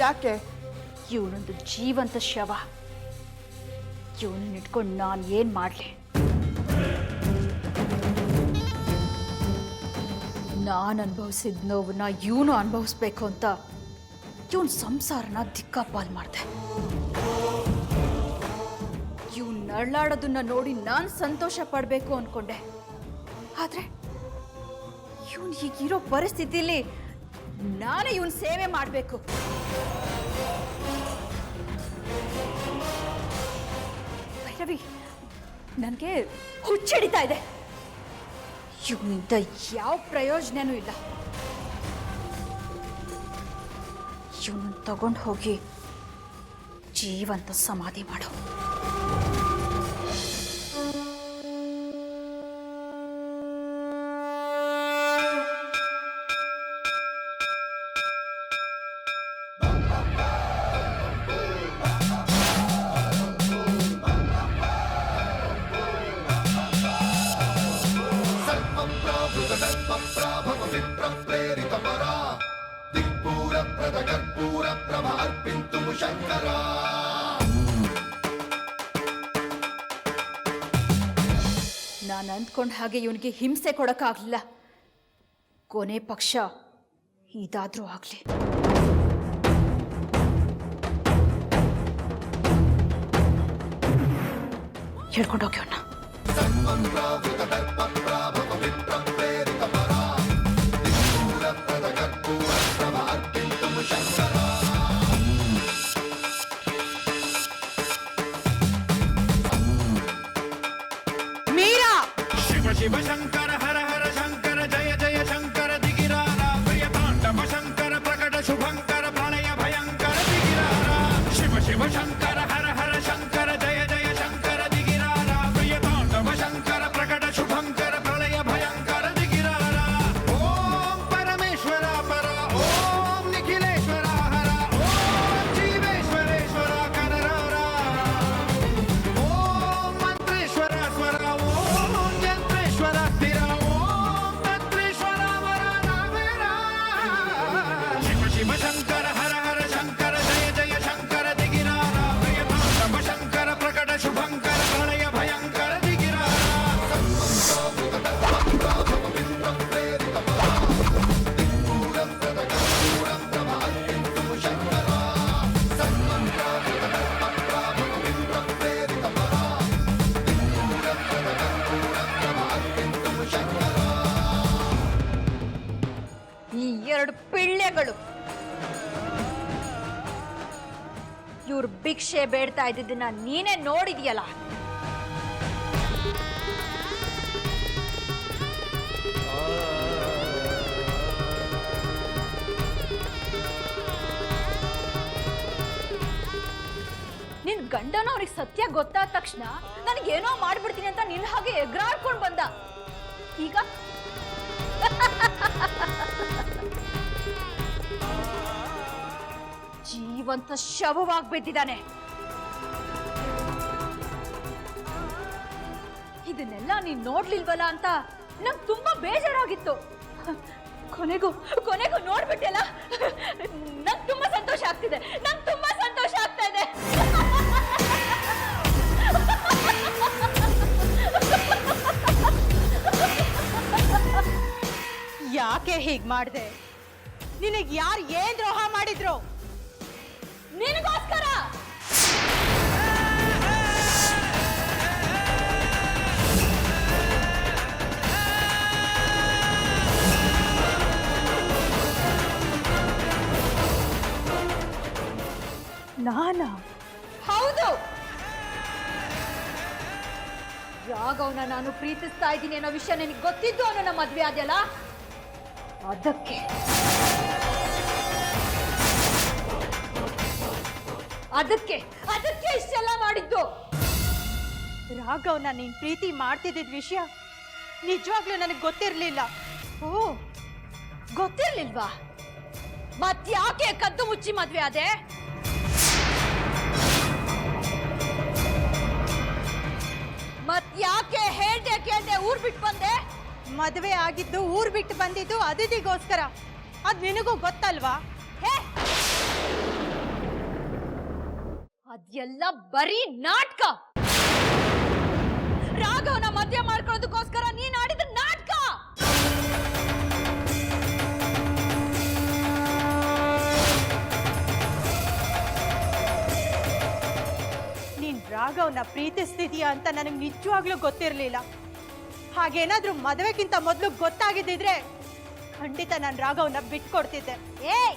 ಯಾಕೆ? ಇವನೊಂದು ಜೀವಂತ ಶವ. ಇವನನ್ನ ಇಟ್ಕೊಂಡು ನಾನು ಏನು ಮಾಡಲಿ? ನಾನು ಅನುಭವಿಸಿದ ನೋವನ್ನ ಇವನು ಅನುಭವಿಸ್ಬೇಕು ಅಂತ ಇವನ್ ಸಂಸಾರನ ದಿಕ್ಕಾಪಾಲ್ ಮಾಡಿದೆ. ಇವನ್ ನರಳಾಡೋದನ್ನ ನೋಡಿ ನಾನು ಸಂತೋಷ ಪಡಬೇಕು ಅನ್ಕೊಂಡೆ. ಆದ್ರೆ ಇವನ್ ಈಗಿರೋ ಪರಿಸ್ಥಿತಿಲಿ ನಾನೇ ಇವನ್ ಸೇವೆ ಮಾಡಬೇಕು. ಭೈರವಿ, ನನಗೆ ಹುಚ್ಚಿಡಿತಾ ಇದೆ. ಇವನಿಂದ ಯಾವ ಪ್ರಯೋಜನನೂ ಇಲ್ಲ. ಇವನನ್ನು ತಗೊಂಡು ಹೋಗಿ ಜೀವಂತ ಸಮಾಧಿ ಮಾಡು. ನಾನು ಅಂದ್ಕೊಂಡ ಹಾಗೆ ಇವನಿಗೆ ಹಿಂಸೆ ಕೊಡಕ್ಕಾಗಲಿಲ್ಲ. ಕೊನೆ ಪಕ್ಷ ಇದಾದ್ರೂ ಆಗ್ಲಿ. ಹೇಳ್ಕೊಂಡೋಗಿ ಅವನ್ನ. शिव शंकर हर हर शंकर जय जय शंकर दिगिरारा प्रिय तांडव शंकर प्रकट शुभंकर प्रणय भयंकर दिगिरारा शिव शिव शंकर हर हर शंकर जय जय शंकर दिगिरारा प्रिय तांडव शंकर प्रकट शुभंकर प्रणय भयंकर दिगिरारा ओम परमेश्वर पर ओम निखिलेश्वर हर ओम जीवेश्वरेश्वर कररारा ओम मंत्रेश्वर स्वर शिव शंकर हर हर शंकर जय जय शंकर दिगिरारा प्रिय तांडव शंकर प्रकट शुभंकर प्रणय भयंकर दिगिरारा ಈ ಎರಡು ಪಿಳ್ಳೆಗಳು ಇವ್ರು ಭಿಕ್ಷೆ ಬೇಡ್ತಾ ಇದ್ದಿದ್ದನ್ನ ನೀನೇ ನೋಡಿದ್ಯಲ್ಲ. ನಿನ್ ಗಂಡನ ಅವ್ರಿಗೆ ಸತ್ಯ ಗೊತ್ತಾದ ತಕ್ಷಣ ನನಗೇನೋ ಮಾಡ್ಬಿಡ್ತೀನಿ ಅಂತ ನಿನ್ನ ಹಾಗೆ ಎಗರಾಡ್ಕೊಂಡು ಬಂದ. ಈಗ ಜೀವಂತ ಶವವಾಗಿ ಬಿದ್ದಿದ್ದಾನೆ. ಇದನ್ನೆಲ್ಲ ನೀನ್ ನೋಡ್ಲಿಲ್ವಲ್ಲ ಅಂತ ನಂಗೆ ತುಂಬಾ ಬೇಜಾರಾಗಿತ್ತು. ಕೊನೆಗೂ ನೋಡ್ಬಿಟ್ಟೆಲ್ಲ. ನಂಗೆ ತುಂಬಾ ಸಂತೋಷ ಆಗ್ತಿದೆ. ನಂಗೆ ತುಂಬಾ ಸಂತೋಷ ಆಗ್ತಾ ಇದೆ. ಯಾಕೆ ಹೀಗ್ ಮಾಡ್ದೆ? ನಿನಗ್ ಯಾರು ಏನ್ ದ್ರೋಹ ಮಾಡಿದ್ರು? ನಿನಗೋಸ್ಕರ. ನಾನಾ? ಹೌದು. ರಾಘವ್ನ ನಾನು ಪ್ರೀತಿಸ್ತಾ ಇದ್ದೀನಿ ಅನ್ನೋ ವಿಷಯ ನಿನಗೆ ಗೊತ್ತಿದ್ದು ಅವನ ಮದ್ವೆ ಆದ್ಯಲ್ಲ, ಅದಕ್ಕೆ ಇಷ್ಟೆಲ್ಲ ಮಾಡಿದ್ದು. ರಾಘವ್ನ ನೀನ್ ಪ್ರೀತಿ ಮಾಡ್ತಿದ್ದ ವಿಷಯ ನಿಜವಾಗ್ಲೂ ನನಗೆ ಗೊತ್ತಿರ್ಲಿಲ್ಲ. ಓ, ಗೊತ್ತಿರ್ಲಿಲ್ವಾ? ಮತ್ಯಾಕೆ ಕದ್ದು ಮುಚ್ಚಿ ಮದ್ವೆ ಆದೆ? ಮತ್ಯಾಕೆ ಹೇಳ್ದೆ ಕೇಳ್ದೆ ಊರ್ ಬಿಟ್ಟು ಬಂದೆ? ಮದುವೆ ಆಗಿದ್ದು ಊರ್ ಬಿಟ್ಟು ಬಂದಿದ್ದು ಅದಿತಿಗೋಸ್ಕರ. ಅದ್ ನಿನಗೂ ಗೊತ್ತಲ್ವಾ? ಹೇ, ಅದೆಲ್ಲ ಬರೀ ನಾಟಕ. ರಾಘವನ ಮದ್ವೆ ಮಾಡ್ಕೊಳ್ಳೋದಕ್ಕೋಸ್ಕರ ನೀನ್ ಆಡಿದ ನಾಟಕ. ನೀನ್ ರಾಘವ್ನ ಪ್ರೀತಿಸ್ತಿದೀಯ ಅಂತ ನನಗೆ ನಿಜವಾಗ್ಲೂ ಗೊತ್ತಿರ್ಲಿಲ್ಲ. ಹಾಗೇನಾದ್ರೂ ಮದುವೆಗಿಂತ ಮೊದಲು ಗೊತ್ತಾಗಿದ್ದಿದ್ರೆ ಖಂಡಿತ ನಾನು ರಾಘವ್ನ ಬಿಟ್ಕೊಡ್ತಿದ್ದೆ. ಏಯ್,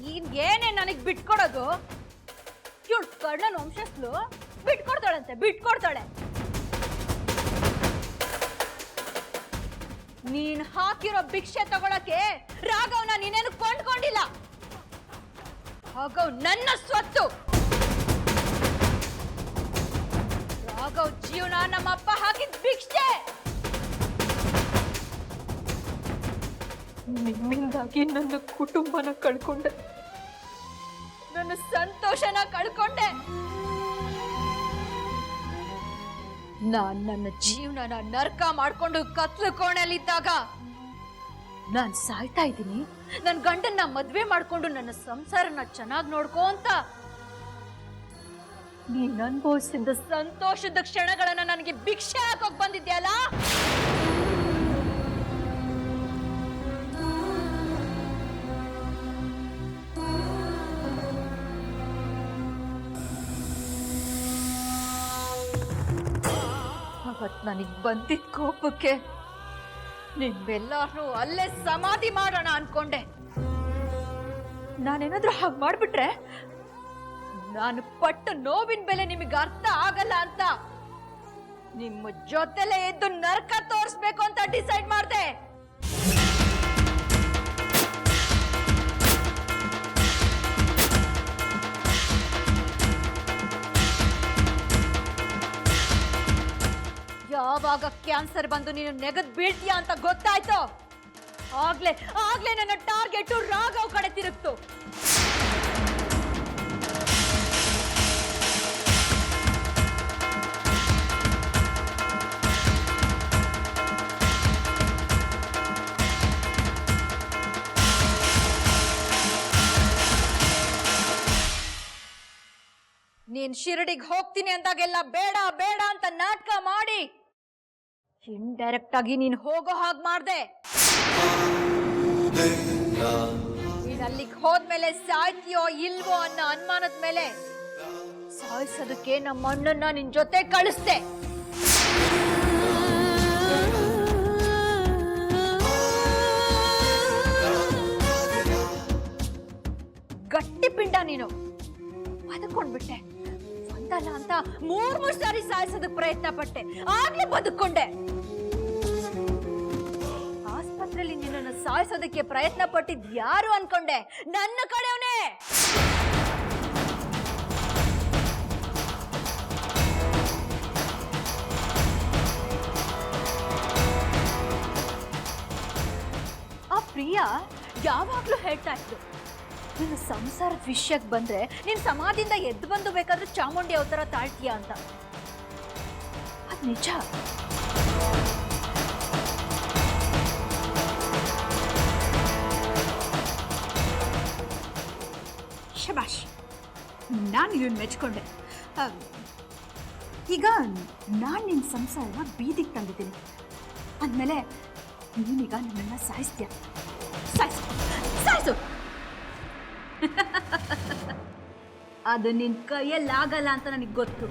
ನೀನ್ ಏನೇ ನನಗ್ ಬಿಟ್ಕೊಡೋದು? ಇವಳು ಕರ್ಣನ್ ವಂಶಸ್ಥಳು ಬಿಟ್ಕೊಡ್ತಾಳಂತೆ, ಬಿಟ್ಕೊಡ್ತಾಳೆ. ನೀನ್ ಹಾಕಿರೋ ಭಿಕ್ಷೆ ತಗೊಳಕ್ಕೆ ರಾಘವ್ನ ನೀನೇನು ಕೊಂಡ್ಕೊಂಡಿಲ್ಲ. ರಾಘವ್ ನನ್ನ ಸ್ವತ್ತು. ರಾಘವ್ ಜೀವನ ನಮ್ಮಪ್ಪ ಹಾಕಿದ ಭಿಕ್ಷೆ. ನಿಮ್ಮಿಂದಾಗಿ ನನ್ನ ಕುಟುಂಬನ ಕಳ್ಕೊಂಡೆ, ನನ್ನ ಸಂತೋಷನ ಕಳ್ಕೊಂಡೆ. ನಾನ್ ನನ್ನ ಜೀವನನ ನರ್ಕ ಮಾಡ್ಕೊಂಡು ಕತ್ಲು ಕೋಣೆಯಲ್ಲಿದ್ದಾಗ ನಾನ್ ಸಾಯ್ತಾ ಇದ್ದೀನಿ. ನನ್ ಗಂಡನ್ನ ಮದ್ವೆ ಮಾಡ್ಕೊಂಡು ನನ್ನ ಸಂಸಾರನ ಚೆನ್ನಾಗಿ ನೋಡ್ಕೋ ಅಂತ ನೀನ್ ಅನುಭವಿಸಿದ ಸಂತೋಷದ ಕ್ಷಣಗಳನ್ನ ನನಗೆ ಭಿಕ್ಷೆ ಹಾಕೋಕ್ ಬಂದಿದ್ಯಲ್ಲ. ಅವತ್ ನನಗ್ ಬಂದಿದ್ದ ಕೋಪಕ್ಕೆ ನಿಮ್ಮೆಲ್ಲರೂ ಅಲ್ಲೇ ಸಮಾಧಿ ಮಾಡೋಣ ಅನ್ಕೊಂಡೆ. ನಾನೇನಾದ್ರೂ ಹಾಗೆ ಮಾಡ್ಬಿಟ್ರೆ ನಾನು ಪಟ್ಟ ನೋವಿನ ಬೆಲೆ ನಿಮಗೆ ಅರ್ಥ ಆಗಲ್ಲ ಅಂತ ನಿಮ್ಮ ಜೊತೆಲೇ ಎದ್ದು ನರಕ ತೋರಿಸ್ಬೇಕು ಅಂತ ಡಿಸೈಡ್ ಮಾಡ್ದೆ. ಯಾವಾಗ ಕ್ಯಾನ್ಸರ್ ಬಂದು ನೀನು ನೆಗದ್ ಬೀಳ್ತೀಯ ಅಂತ ಗೊತ್ತಾಯ್ತು, ಆಗ್ಲೇ ನನ್ನ ಟಾರ್ಗೆಟ್ ರಾಘವ್ ಕಡೆ ತಿರುಗ್ತು. ನೀನ್ ಶಿರಡಿಗೆ ಹೋಗ್ತೀನಿ ಅಂದಾಗೆಲ್ಲ ಬೇಡ ಬೇಡ ಅಂತ ನಾಟಕ ಮಾಡಿ ಇಂಡೈರೆಕ್ಟ್ ಆಗಿ ನೀನ್ ಹೋಗೋ ಹಾಗೆ ಮಾಡ್ದೆ. ನೀನ್ ಅಲ್ಲಿಗೆ ಹೋದ್ಮೇಲೆ ಸಾಯ್ತೀಯೋ ಇಲ್ವೋ ಅನ್ನೋ ಅನುಮಾನದ ಮೇಲೆ ಸಾಯಿಸೋದಕ್ಕೆ ನಮ್ಮ ಅಣ್ಣನ್ನ ನಿನ್ ಜೊತೆ ಕಳಿಸ್ದೆ. ಗಟ್ಟಿ ಪಿಂಡ ನೀನು, ಬದುಕೊಂಡ್ಬಿಟ್ಟೆ. ಒಂದಲ್ಲ ಅಂತ ಮೂರು ಸಾರಿ ಸಾಯಿಸೋದಕ್ಕೆ ಪ್ರಯತ್ನ ಪಟ್ಟೆ, ಆಗ್ಲೇ ಬದುಕೊಂಡೆ. ಆಸ್ಪತ್ರೆಯಲ್ಲಿ ನಿನ್ನನ್ನು ಸಾಯಿಸೋದಕ್ಕೆ ಪ್ರಯತ್ನ ಪಟ್ಟಿದ್ ಯಾರು ಅನ್ಕೊಂಡೆ? ನನ್ನ ಕಡೆಯವನೇ. ಆ ಪ್ರಿಯಾ ಯಾವಾಗ್ಲೂ ಹೇಳ್ತಾ ಇದ್ರು, ನಿನ್ನ ಸಂಸಾರದ ವಿಷಯಕ್ಕೆ ಬಂದ್ರೆ ನೀನ್ ಸಮಾಧಿಯಿಂದ ಎದ್ದು ಬಂದು ಬೇಕಾದ್ರೆ ಚಾಮುಂಡಿ ಅವತಾರ ತಾಳ್ತೀಯ ಅಂತ. ಅದ್ ನಿಜ. ಶಬಾಷ್, ನಾನು ಇವನ್ ಮೆಚ್ಕೊಂಡೆ. ಈಗ ನಾನು ನಿನ್ನ ಸಂಸಾರನ ಬೀದಿಗೆ ತಂದಿದ್ದೀನಿ ಅಂದಮೇಲೆ ನೀನೀಗ ನನ್ನನ್ನ ಸಾಯಿಸ್ತೀಯ. ಸಾಯಿಸು. ಅದು ನಿನ್ ಕೈಯಲ್ಲಾಗಲ್ಲ ಅಂತ ನನಗೆ ಗೊತ್ತು.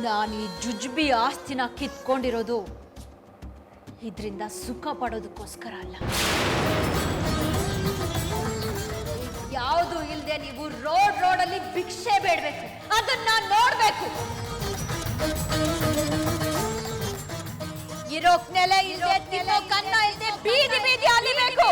ನಾನು ಈ ಜುಜ್ಬಿ ಆಸ್ತಿನ ಕಿತ್ಕೊಂಡಿರೋದು ಇದರಿಂದ ಸುಖ ಪಡೋದಕ್ಕೋಸ್ಕರ ಅಲ್ಲ. ಯಾವುದು ಇಲ್ಲದೆ ನೀವು ರೋಡಲ್ಲಿ ಭಿಕ್ಷೆ ಬೇಡಬೇಕು, ಅದನ್ನ ನೋಡ್ಬೇಕು. ಇರೋಕ್ ನೆಲೆ ಇಲ್ಲದೆ ತಿನ್ನೋ ಕನ್ನ ಇಲ್ಲದೆ ಬೀದಿ ಅಲಿಬೇಕು,